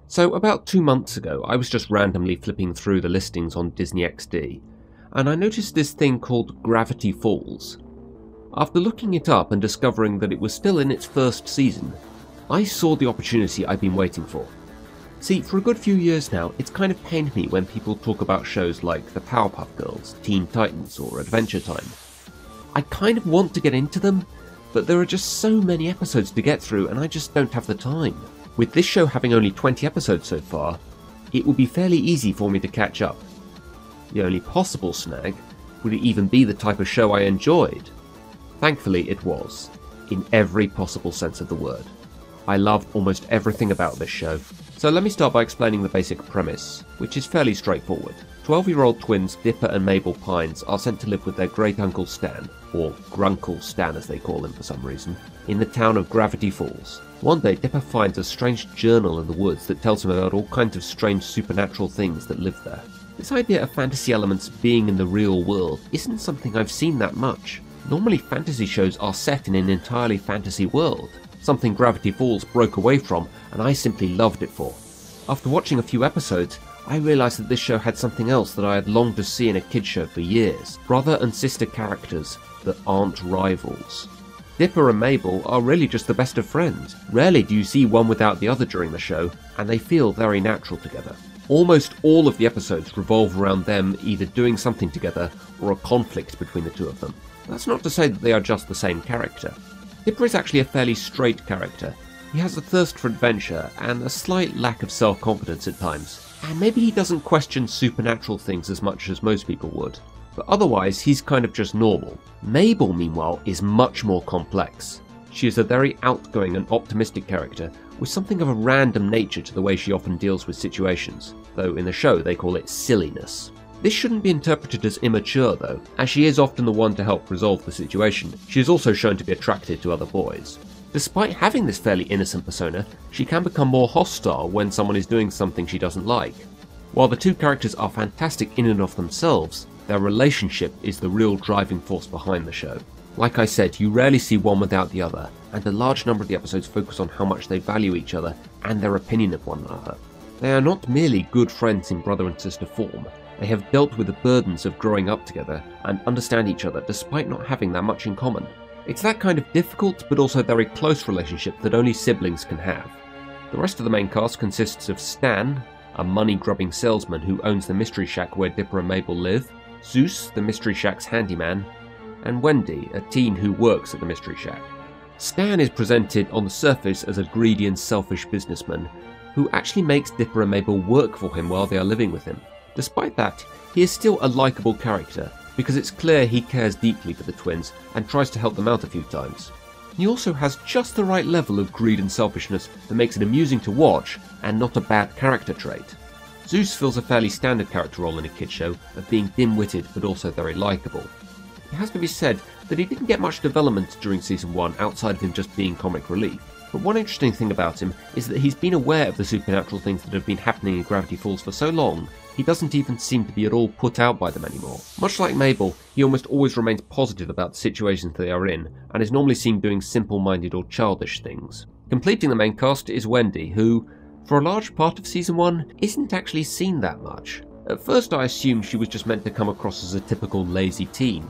So about 2 months ago, I was just randomly flipping through the listings on Disney XD, and I noticed this thing called Gravity Falls. After looking it up and discovering that it was still in its first season, I saw the opportunity I'd been waiting for. See, for a good few years now, it's kind of pained me when people talk about shows like the Powerpuff Girls, Teen Titans, or Adventure Time. I kind of want to get into them, but there are just so many episodes to get through and I just don't have the time. With this show having only 20 episodes so far, it would be fairly easy for me to catch up. The only possible snag would even be the type of show I enjoyed. Thankfully it was, in every possible sense of the word. I loved almost everything about this show. So let me start by explaining the basic premise, which is fairly straightforward. 12-year-old twins Dipper and Mabel Pines are sent to live with their great-uncle Stan, or Grunkle Stan as they call him for some reason, in the town of Gravity Falls. One day Dipper finds a strange journal in the woods that tells him about all kinds of strange supernatural things that live there. This idea of fantasy elements being in the real world isn't something I've seen that much. Normally fantasy shows are set in an entirely fantasy world, something Gravity Falls broke away from and I simply loved it for. After watching a few episodes, I realised that this show had something else that I had longed to see in a kids show for years. Brother and sister characters that aren't rivals. Dipper and Mabel are really just the best of friends. Rarely do you see one without the other during the show, and they feel very natural together. Almost all of the episodes revolve around them either doing something together or a conflict between the two of them. That's not to say that they are just the same character. Dipper is actually a fairly straight character. He has a thirst for adventure and a slight lack of self-confidence at times, and maybe he doesn't question supernatural things as much as most people would. But otherwise, he's kind of just normal. Mabel, meanwhile, is much more complex. She is a very outgoing and optimistic character, with something of a random nature to the way she often deals with situations, though in the show they call it silliness. This shouldn't be interpreted as immature though, as she is often the one to help resolve the situation. She is also shown to be attracted to other boys. Despite having this fairly innocent persona, she can become more hostile when someone is doing something she doesn't like. While the two characters are fantastic in and of themselves, their relationship is the real driving force behind the show. Like I said, you rarely see one without the other, and a large number of the episodes focus on how much they value each other and their opinion of one another. They are not merely good friends in brother and sister form, they have dealt with the burdens of growing up together and understand each other despite not having that much in common. It's that kind of difficult but also very close relationship that only siblings can have. The rest of the main cast consists of Stan, a money-grubbing salesman who owns the mystery shack where Dipper and Mabel live, Zeus, the mystery shack's handyman, and Wendy, a teen who works at the mystery shack. Stan is presented on the surface as a greedy and selfish businessman who actually makes Dipper and Mabel work for him while they are living with him. Despite that, he is still a likeable character, because it's clear he cares deeply for the twins and tries to help them out a few times. He also has just the right level of greed and selfishness that makes it amusing to watch and not a bad character trait. Zeus fills a fairly standard character role in a kids show of being dim-witted but also very likeable. It has to be said that he didn't get much development during season 1 outside of him just being comic relief. But one interesting thing about him is that he's been aware of the supernatural things that have been happening in Gravity Falls for so long, he doesn't even seem to be at all put out by them anymore. Much like Mabel, he almost always remains positive about the situations they are in, and is normally seen doing simple-minded or childish things. Completing the main cast is Wendy, who, for a large part of season 1, isn't actually seen that much. At first I assumed she was just meant to come across as a typical lazy teen,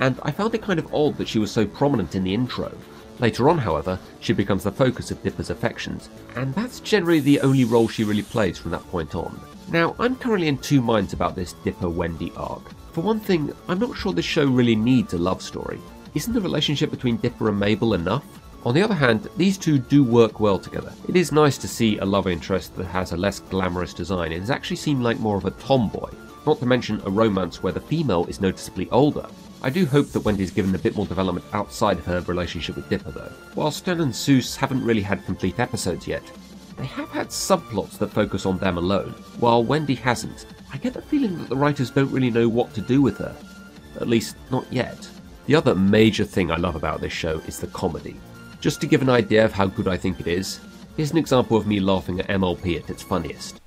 and I found it kind of odd that she was so prominent in the intro. Later on, however, she becomes the focus of Dipper's affections, and that's generally the only role she really plays from that point on. Now, I'm currently in two minds about this Dipper-Wendy arc. For one thing, I'm not sure this show really needs a love story. Isn't the relationship between Dipper and Mabel enough? On the other hand, these two do work well together. It is nice to see a love interest that has a less glamorous design and has actually seemed like more of a tomboy, not to mention a romance where the female is noticeably older. I do hope that Wendy's given a bit more development outside of her relationship with Dipper though. While Stan and Zeus haven't really had complete episodes yet, they have had subplots that focus on them alone, while Wendy hasn't. I get the feeling that the writers don't really know what to do with her. At least, not yet. The other major thing I love about this show is the comedy. Just to give an idea of how good I think it is, here's an example of me laughing at MLP at its funniest.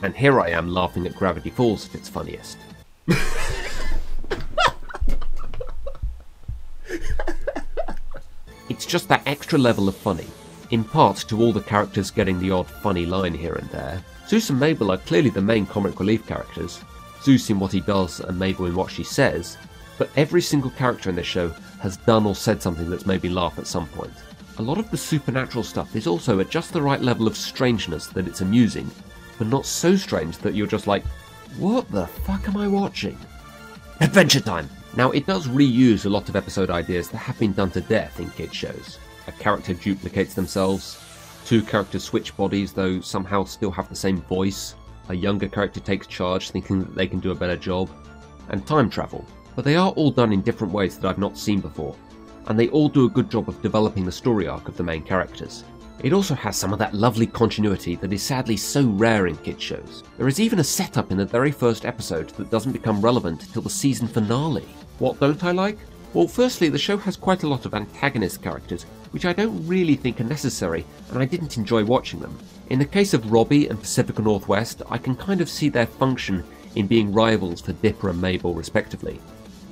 And here I am laughing at Gravity Falls at its funniest. It's just that extra level of funny. in part to all the characters getting the odd funny line here and there. Zeus and Mabel are clearly the main comic relief characters, Zeus in what he does and Mabel in what she says, but every single character in this show has done or said something that's made me laugh at some point. A lot of the supernatural stuff is also at just the right level of strangeness that it's amusing, but not so strange that you're just like, what the fuck am I watching? Adventure Time! Now, it does reuse a lot of episode ideas that have been done to death in kids' shows. A character duplicates themselves, two characters switch bodies though somehow still have the same voice, a younger character takes charge thinking that they can do a better job, and time travel. But they are all done in different ways that I've not seen before, and they all do a good job of developing the story arc of the main characters. It also has some of that lovely continuity that is sadly so rare in kids' shows. There is even a setup in the very first episode that doesn't become relevant till the season finale. What don't I like? Well, firstly, the show has quite a lot of antagonist characters, which I don't really think are necessary, and I didn't enjoy watching them. In the case of Robbie and Pacifica Northwest, I can kind of see their function in being rivals for Dipper and Mabel respectively,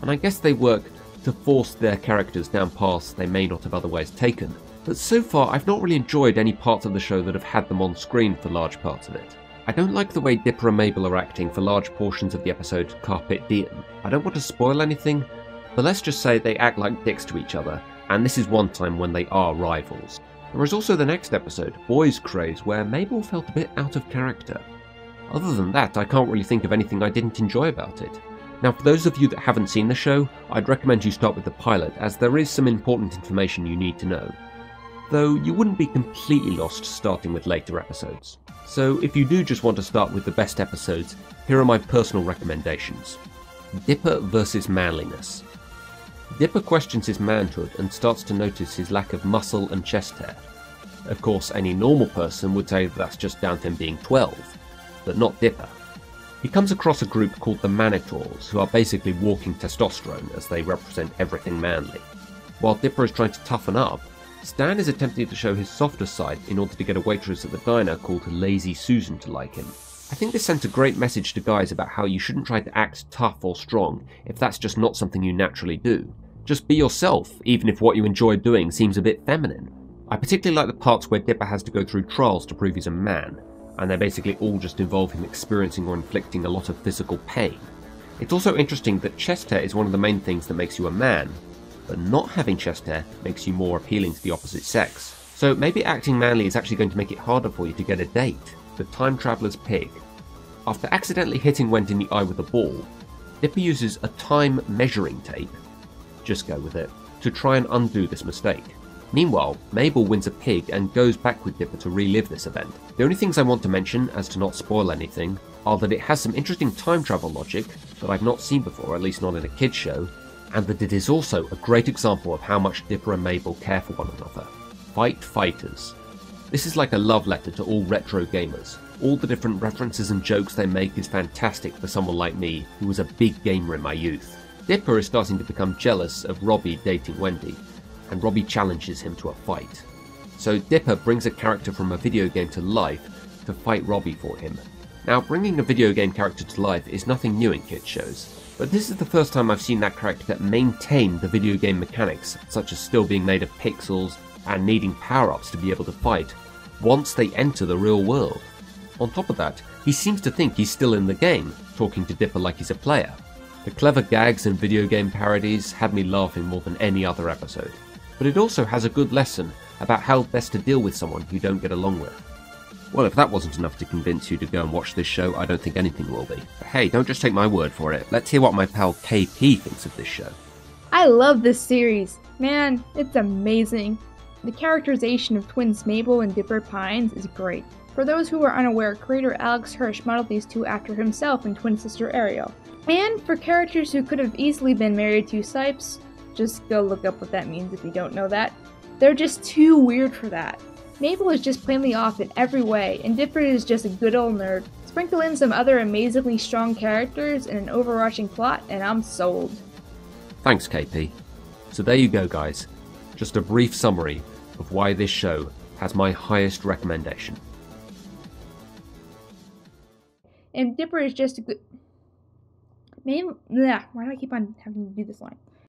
and I guess they work to force their characters down paths they may not have otherwise taken. But so far, I've not really enjoyed any parts of the show that have had them on screen for large parts of it. I don't like the way Dipper and Mabel are acting for large portions of the episode Carpet Diem. I don't want to spoil anything, but let's just say they act like dicks to each other, and this is one time when they are rivals. There is also the next episode, Boys Craze, where Mabel felt a bit out of character. Other than that, I can't really think of anything I didn't enjoy about it. Now, for those of you that haven't seen the show, I'd recommend you start with the pilot, as there is some important information you need to know. Though you wouldn't be completely lost starting with later episodes. So if you do just want to start with the best episodes, here are my personal recommendations. Dipper versus manliness. Dipper questions his manhood and starts to notice his lack of muscle and chest hair. Of course, any normal person would say that's just down to him being 12, but not Dipper. He comes across a group called the Manitors, who are basically walking testosterone as they represent everything manly. While Dipper is trying to toughen up, Stan is attempting to show his softer side in order to get a waitress at the diner called Lazy Susan to like him. I think this sent a great message to guys about how you shouldn't try to act tough or strong if that's just not something you naturally do. Just be yourself, even if what you enjoy doing seems a bit feminine. I particularly like the parts where Dipper has to go through trials to prove he's a man, and they basically all just involve him experiencing or inflicting a lot of physical pain. It's also interesting that chest hair is one of the main things that makes you a man, but not having chest hair makes you more appealing to the opposite sex. So maybe acting manly is actually going to make it harder for you to get a date. The Time Traveler's Pig. After accidentally hitting Wendy in the eye with a ball, Dipper uses a time measuring tape, just go with it, to try and undo this mistake. Meanwhile, Mabel wins a pig and goes back with Dipper to relive this event. The only things I want to mention, as to not spoil anything, are that it has some interesting time travel logic that I've not seen before, at least not in a kids show, and that it is also a great example of how much Dipper and Mabel care for one another. Fight Fighters. This is like a love letter to all retro gamers. All the different references and jokes they make is fantastic for someone like me, who was a big gamer in my youth. Dipper is starting to become jealous of Robbie dating Wendy, and Robbie challenges him to a fight. So Dipper brings a character from a video game to life to fight Robbie for him. Now, bringing a video game character to life is nothing new in kids shows, but this is the first time I've seen that character maintain the video game mechanics, such as still being made of pixels and needing power-ups to be able to fight, once they enter the real world. On top of that, he seems to think he's still in the game, talking to Dipper like he's a player. The clever gags and video game parodies had me laughing more than any other episode, but it also has a good lesson about how best to deal with someone you don't get along with. Well, if that wasn't enough to convince you to go and watch this show, I don't think anything will be. But hey, don't just take my word for it. Let's hear what my pal KP thinks of this show. I love this series. Man, it's amazing. The characterization of twins Mabel and Dipper Pines is great. For those who are unaware, creator Alex Hirsch modeled these two after himself and twin sister Ariel. And for characters who could have easily been married to Sipes, just go look up what that means if you don't know that. They're just too weird for that. Mabel is just plainly off in every way, and Dipper is just a good old nerd. Sprinkle in some other amazingly strong characters and an overarching plot, and I'm sold. Thanks, KP. So there you go, guys. Just a brief summary of why this show has my highest recommendation. And Dipper is just a good... Why do I keep on having to do this line?